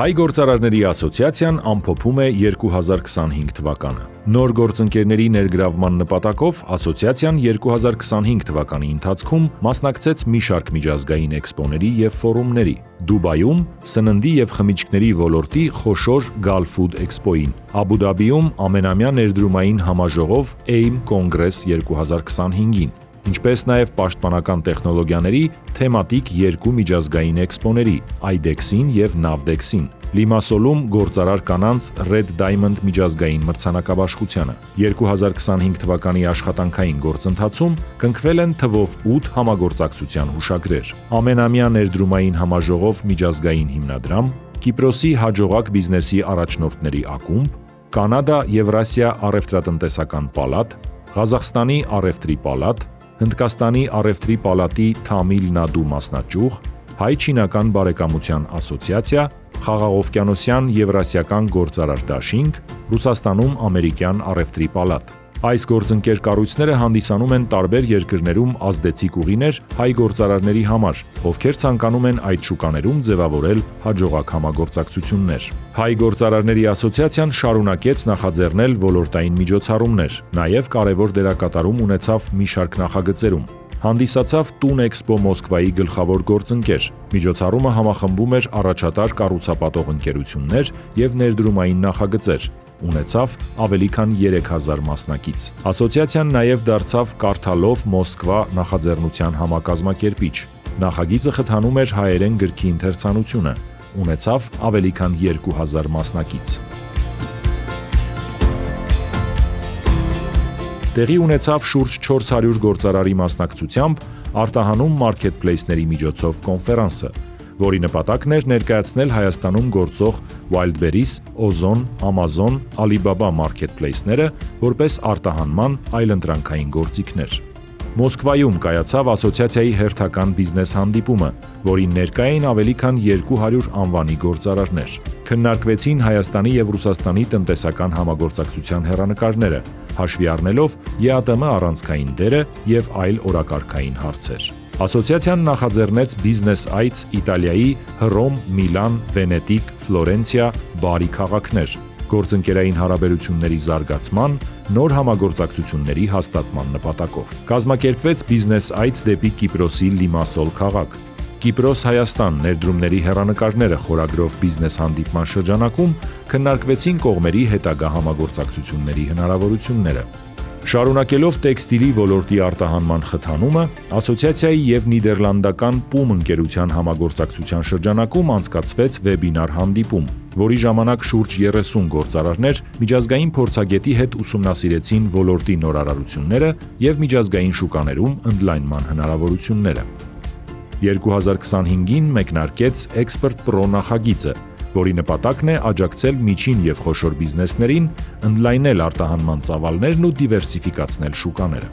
Հայ գործարարների ասոցիացիան ամփոփում է 2025 թվականը։ Նոր գործընկերների ներգրավման նպատակով ասոցիացիան 2025 թվականի ընթացքում մասնակցեց մի շարք միջազգային էքսպոների և ֆորումների։ Դուբայում սննդի և խմիչքների ոլորտի խոշոր Gulfood Expo-ին, Աբու Դաբիում ամենամյա ներդրումային համաժողով AIM Congress 2025-ին, ինչպես նաև պաշտպանական տեխնոլոգիաների թեմատիկ երկու միջազգային էքսպոների՝ IDEX-ին և NAVDEX-ին, Լիմասոլում գործարար կանանց Red Diamond միջազգային մրցանակաբաշխությանը։ 2025 թվականի աշխատանքային գործընթացում կնքվել են թվով 8 համագործակցության հուշագրեր՝ ամենամյա ներդրումային համաժողով միջազգային հիմնադրամ, Կիպրոսի հաջողակ բիզնեսի առաջնորդների ակումբ, Կանադա-Եվրասիա առևտրատնտեսական պալատ, Ղազախստանի առևտրի պալատ, Հնդկաստանի առևտրի պալատի Թամիլ Նադու մասնաճյուղ, Հայ-չինական բարեկամության ասոցիացիա, Խաղաղօվկիանոսյան Եվրասիական գործարար դաշինք, Ռուսաստանում ամերիկյան առևտրի պալատ։ Այս գործընկեր կառույցները հանդիսանում են տարբեր երկրներում ազդեցիկ ուղիներ հայ գործարարների համար, ովքեր ցանկանում են այդ շուկաներում ձևավորել հաջողակ համագործակցություններ։ Հայ գործարարների ասոցիացիան շարունակեց նախաձեռնել ոլորտային միջոցառումներ, նաև կարևոր դերակատարում ունեցավ մի շարք նախագծերում։ Հանդիսացավ Տուն Էքսպո Մոսկվայի գլխավոր գործընկեր։ Միջոցառումը համախմբում էր առաջատար կառուցապատող ընկերություններ և ներդրումային նախագծեր։ Ունեցավ ավելի քան 3000 մասնակից։ Ասոցիացիան նաև դարձավ Կարթալով Մոսկվա նախաձեռնության համակազմակերպիչ։ Նախագիծը խթանում էր հայերեն գրքի ընթերցանությունը։ Ունեցավ ավելի քան 2000 մասնակից։ Տեղի ունեցավ շուրջ 400 գործարարի մասնակցությամբ արտահանում մարքեթփլեյսների միջոցով կոնֆերանսը, որի նպատակն էր ներկայացնել Հայաստանում գործող Wildberries, Ozon, Amazon, Alibaba մարքեթփլեյսները որպես արտահանման այլընտրանքային գործիքներ։ Մոսկվայում կայացավ ասոցիացիայի հերթական բիզնես հանդիպումը, որին ներկա էին ավելի քան 200 անվանի գործարարներ։ Քննարկվեցին Հայաստանի և Ռուսաստանի տնտեսական համագործակցության հեռանկարները, հաշվի առնելով ԵԱՏՄ առանցքային դերը և այլ օրակարգային հարցեր։ Ասոցիացիան նախաձեռնեց բիզնես այց Իտալիայի Հռոմ, Միլան, Վենետիկ, Ֆլորենցիա, Բարի քաղաքներ, գործընկերային հարաբերությունների զարգացման, նոր համագործակցությունների հաստատման նպատակով։ Կազմակերպվեց բիզնես այց դեպի Կիպրոսի Լիմասոլ քաղաք։ Կիպրոս-Հայաստան ներդրումների հեռանկարները խորագրով բիզնես հանդիպման շրջանակում քննարկվեցին կողմերի հետագա համագործակցությունների հնարավորությունները։ Շարունակելով տեքստիլի ոլորտի արտահանման խթանումը, ասոցիացիայի և նիդերլանդական Պում ընկերության համագործակցության շրջանակում անցկացվեց վեբինար հանդիպում, որի ժամանակ շուրջ 30 գործարարներ միջազգային փորձագետի հետ ուսումնասիրեցին ոլորտի նորարարությունները և միջազգային շուկաներում ընդլայնման հնարավորությունները։ 2025-ին մեկնարկեց Expert Pro նախագիծը, որի նպատակն է աջակցել միջին և խոշոր բիզնեսներին ընդլայնել արտահանման ծավալներն ու դիվերսիֆիկացնել շուկաները։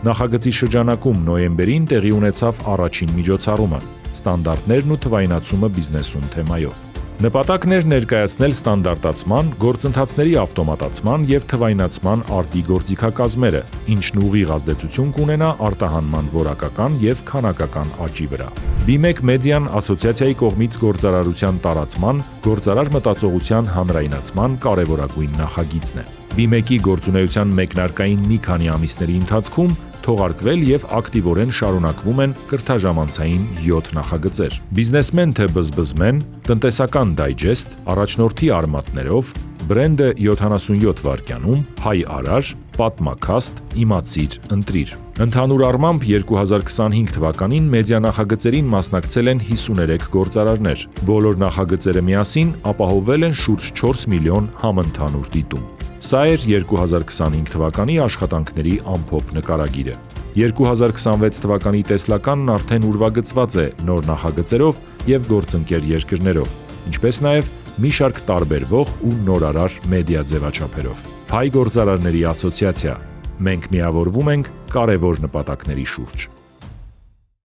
Նախագծի շրջանակում նոյեմբերին տեղի ունեցավ առաջին միջոցառումը՝ «Ստանդարտներն ու թվայնացումը բիզնեսում» թեմայով։ Նպատակն էր ներկայացնել ստանդարտացման, գործընթացների ավտոմատացման և թվայնացման արդի գործիքակազմերը, ինչն ուղիղ ազդեցություն կունենա արտահանման որակական և քանակական աճի վրա։ B1 Մեդիան ասոցիացիայի կողմից գործարարության տարածման, գործարար մտածողության հանրայնացման կարևորագույն նախագիծն է։ B1-ի գործունեության մեկնարկային մի քանի ամիսների ընթացքում թողարկվել և ակտիվորեն շարունակվում են կրթաժամանցային 7 նախագծեր։ Բիզնեսմեն թե բզբզմեն, տնտեսական դայջեստ, առաջնորդի արմատներով, բրենդը 77 վայրկյանում, հայ արար, պատմաքաստ, իմացիր, ընտրիր։ Ընդհանուր առմամբ 2025 թվականին մեդիա նախագծերին մասնակցել են 53 գործարարներ։ Բոլոր նախագծերը միասին ապահովվել են շուրջ 4 միլիոն համընդհանուր դիտում։ Սա էր 2025 թվականի աշխատանքների ամփոփ նկարագիրը։ 2026 թվականի տեսլականն արդեն ուրվագծված է նոր նախագծերով և գործընկեր երկրներով, ինչպես նաև մի շարք տարբերվող ու նորարար մեդիա ձևաչափերով։ Հայ գործարարների ասոցիացիա։ Մենք միավորվում ենք կարևոր նպատակների շուրջ։